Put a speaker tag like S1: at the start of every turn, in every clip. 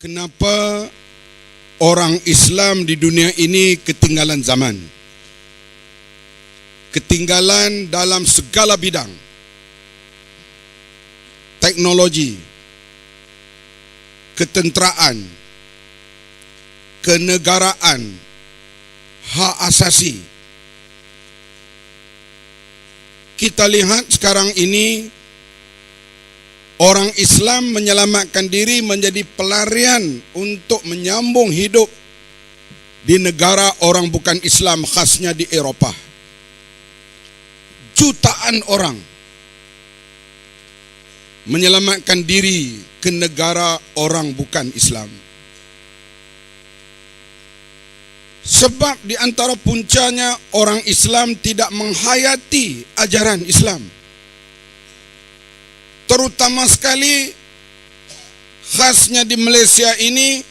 S1: Kenapa orang Islam di dunia ini ketinggalan zaman? Ketinggalan dalam segala bidang. Teknologi, ketenteraan, kenegaraan, hak asasi. Kita lihat sekarang ini orang Islam menyelamatkan diri menjadi pelarian untuk menyambung hidup di negara orang bukan Islam, khasnya di Eropah. Jutaan orang menyelamatkan diri ke negara orang bukan Islam. Sebab di antara puncanya orang Islam tidak menghayati ajaran Islam. Terutama sekali khasnya di Malaysia ini,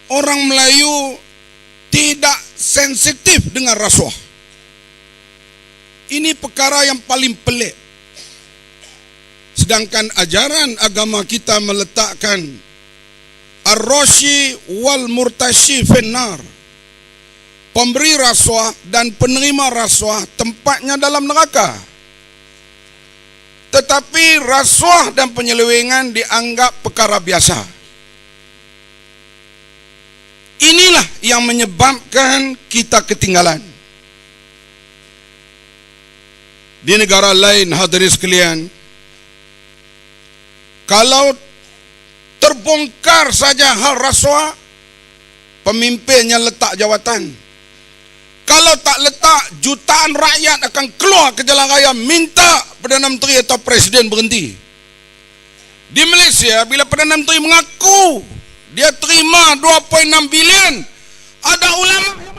S1: orang Melayu tidak sensitif dengan rasuah. Ini perkara yang paling pelik. Sedangkan ajaran agama kita meletakkan ar-rashi wal murtashi finnar. Pemberi rasuah dan penerima rasuah tempatnya dalam neraka. Tetapi rasuah dan penyelewengan dianggap perkara biasa. Inilah yang menyebabkan kita ketinggalan. Di negara lain, hadirin sekalian, kalau terbongkar saja hal rasuah, pemimpinnya letak jawatan. Kalau tak letak, jutaan rakyat akan keluar ke jalan raya minta Perdana Menteri atau Presiden berhenti. Di Malaysia, bila Perdana Menteri mengaku dia terima 2.6 bilion, ada ulama yang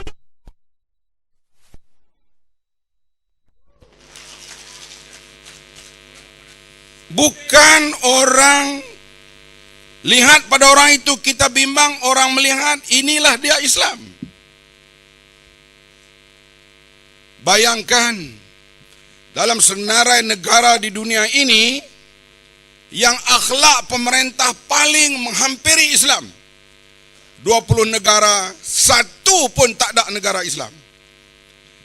S1: bukan orang lihat pada orang itu kita bimbang, orang melihat inilah dia Islam. Bayangkan dalam senarai negara di dunia ini yang akhlak pemerintah paling menghampiri Islam, 20 negara, satu pun tak ada negara Islam.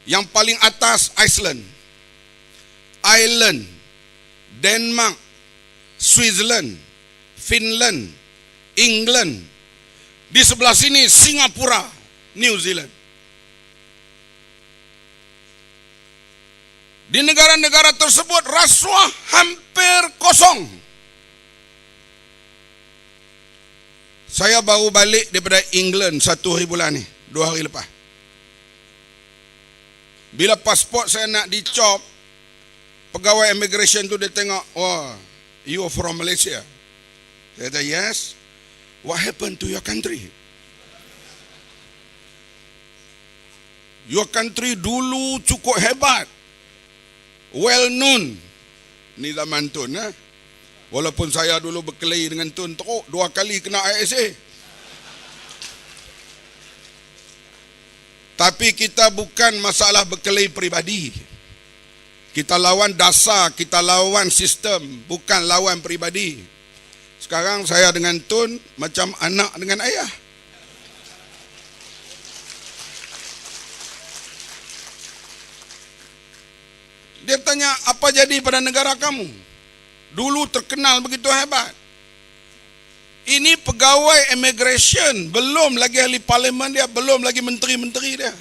S1: Yang paling atas Iceland, Ireland, Denmark, Switzerland, Finland, England. Di sebelah sini Singapura, New Zealand. Di negara-negara tersebut rasuah hampir kosong. Saya baru balik daripada England 1 hari bulan ni, 2 hari lepas. Bila pasport saya nak dicop, pegawai immigration tu dia tengok, oh, you are from Malaysia. Saya kata, yes. What happened to your country? Your country dulu cukup hebat, well known. Ni zaman Tun, walaupun saya dulu berkelahi dengan Tun teruk, 2 kali kena ISA. Tapi kita bukan masalah berkelahi peribadi. Kita lawan dasar, kita lawan sistem, bukan lawan peribadi. Sekarang saya dengan Tun macam anak dengan ayah. Dia tanya, apa jadi pada negara kamu? Dulu terkenal begitu hebat. Ini pegawai immigration, belum lagi ahli parlimen dia, belum lagi menteri-menteri dia.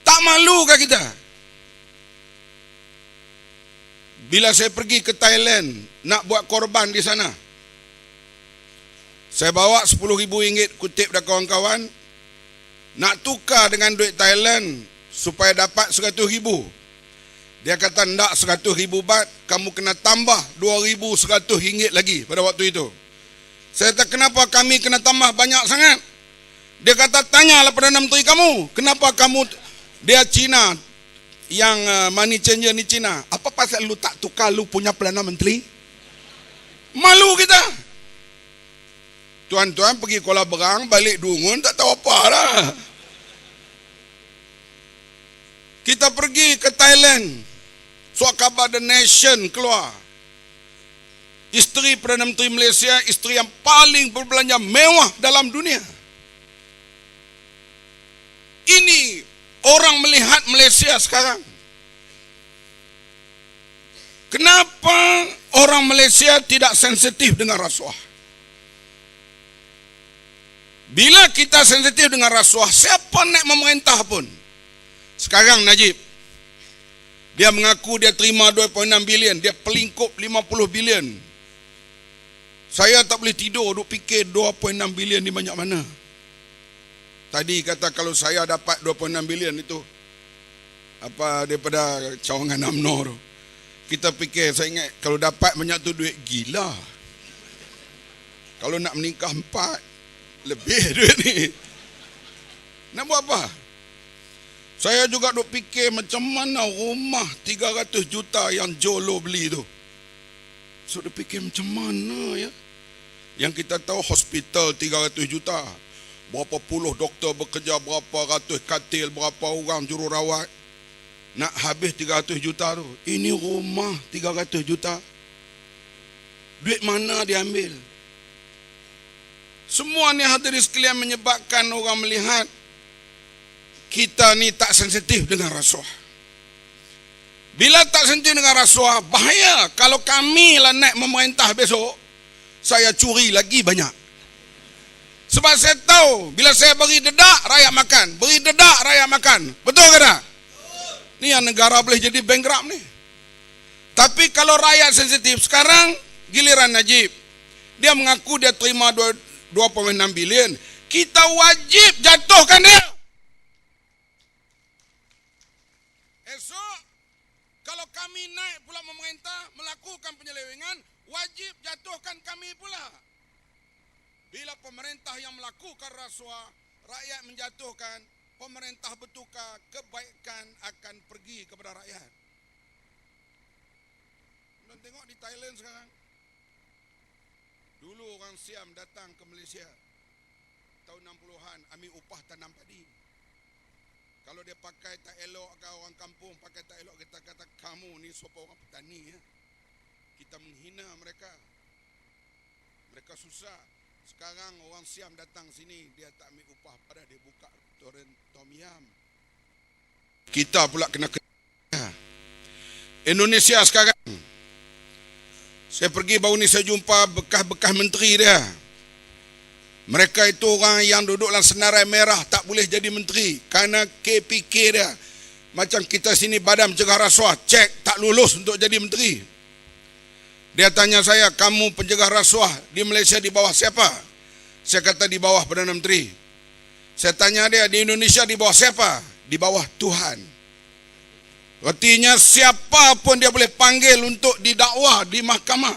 S1: Tak malukah kita? Bila saya pergi ke Thailand nak buat korban di sana, saya bawa RM10,000 kutip dari kawan-kawan, nak tukar dengan duit Thailand supaya dapat RM100,000. Dia kata, ndak RM100,000 baht, kamu kena tambah RM2,100 lagi pada waktu itu. Saya kata, kenapa kami kena tambah banyak sangat? Dia kata, tanyalah Perdana Menteri kamu, kenapa kamu, dia Cina, yang money changer ni Cina, apa pasal lu tak tukar lu punya Perdana Menteri? Malu kita. Tuan-tuan pergi Kuala Berang, balik Dungun, tak tahu apa lah. Kita pergi ke Thailand, surat khabar The Nation keluar. Isteri Perdana Menteri Malaysia, isteri yang paling berbelanja mewah dalam dunia. Ini orang melihat Malaysia sekarang. Kenapa orang Malaysia tidak sensitif dengan rasuah? Bila kita sensitif dengan rasuah, siapa naik memerintah pun. Sekarang Najib, dia mengaku dia terima 2.6 bilion, dia pelingkup 50 bilion. Saya tak boleh tidur duk fikir 2.6 bilion ni banyak mana. Tadi kata kalau saya dapat 2.6 bilion itu apa daripada cawangan UMNO tu. Kita fikir, saya ingat kalau dapat banyak tu duit gila. Kalau nak menikah 4 lebih duit ni. Nak buat apa? Saya juga duk fikir macam mana rumah 300 juta yang Jolo beli tu. So duk fikir macam mana ya. Yang kita tahu hospital 300 juta. Berapa puluh doktor bekerja, berapa ratus katil, berapa orang jururawat. Nak habis 300 juta tu. Ini rumah 300 juta. Duit mana dia ambil? Semua ni hadirin sekalian menyebabkan orang melihat kita ni tak sensitif dengan rasuah. Bila tak sensitif dengan rasuah, bahaya. Kalau kami lah naik memerintah besok, saya curi lagi banyak. Sebab saya tahu, bila saya beri dedak, rakyat makan. Beri dedak, rakyat makan. Betul ke tak? Ni yang negara boleh jadi bankrupt ni. Tapi kalau rakyat sensitif, sekarang giliran Najib. Dia mengaku dia terima 2.6 bilion. Kita wajib jatuhkan dia. Esok, kalau kami naik pula memerintah, melakukan penyelewengan, wajib jatuhkan kami pula. Bila pemerintah yang melakukan rasuah, rakyat menjatuhkan, pemerintah bertukar, kebaikan akan pergi kepada rakyat. Dan tengok di Thailand sekarang. Dulu orang Siam datang ke Malaysia tahun 60-an, ambil upah tanam padi. Kalau dia pakai tak elok ke orang kampung, pakai tak elok, kita kata kamu ni siapa orang petani ya. Kita menghina mereka. Mereka susah. Sekarang orang Siam datang sini, dia tak ambil upah pada dia buka restoran Tom Yam. Kita pula kena Indonesia sekarang. Saya pergi baru ni, saya jumpa bekas-bekas menteri dia. Mereka itu orang yang duduk dalam senarai merah, tak boleh jadi menteri kerana KPK dia. Macam kita sini Badan Pencegah Rasuah, cek tak lulus untuk jadi menteri. Dia tanya saya, kamu pencegah rasuah di Malaysia di bawah siapa? Saya kata di bawah Perdana Menteri. Saya tanya dia, di Indonesia di bawah siapa? Di bawah Tuhan. Artinya siapa pun dia boleh panggil untuk didakwa di mahkamah.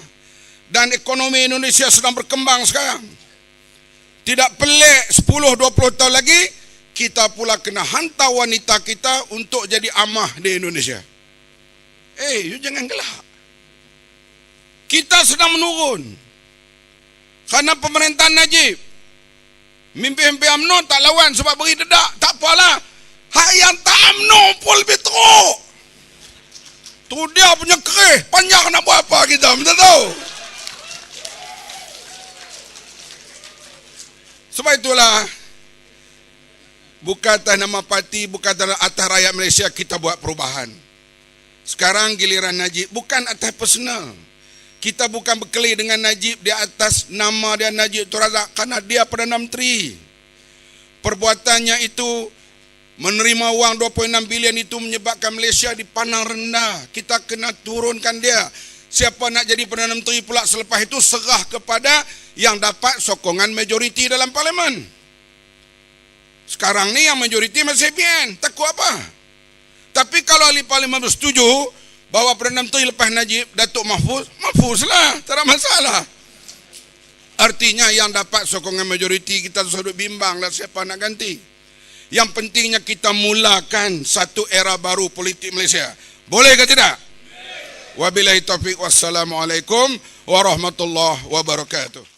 S1: Dan ekonomi Indonesia sedang berkembang sekarang. Tidak pelik 10-20 tahun lagi, kita pula kena hantar wanita kita untuk jadi amah di Indonesia. You jangan gelak. Kita sedang menurun. Kerana pemerintahan Najib. Mimpi-mimpi UMNO tak lawan sebab beri dedak. Tak apalah. Hak yang tak UMNO pun lebih teruk. Tu dia punya kerih. Panjang nak buat apa kita. Minta tahu. Sebab itulah. Bukan atas nama parti, bukan atas rakyat Malaysia kita buat perubahan. Sekarang giliran Najib. Bukan atas personal. Kita bukan berkelahi dengan Najib di atas nama dia Najib Tun Razak kerana dia Perdana Menteri. Perbuatannya itu menerima wang 26 bilion itu menyebabkan Malaysia dipandang rendah. Kita kena turunkan dia. Siapa nak jadi Perdana Menteri pula selepas itu serah kepada yang dapat sokongan majoriti dalam parlimen. Sekarang ni yang majoriti masih PN. Takut apa? Tapi kalau ahli parlimen bersetuju bahawa Perdana Menteri lepas Najib, Datuk Mahfuz lah, tak ada masalah. Artinya yang dapat sokongan majoriti kita sudut bimbang lah siapa nak ganti. Yang pentingnya kita mulakan satu era baru politik Malaysia. Boleh ke tidak? Wabillahi taufiq, wassalamualaikum warahmatullahi wabarakatuh.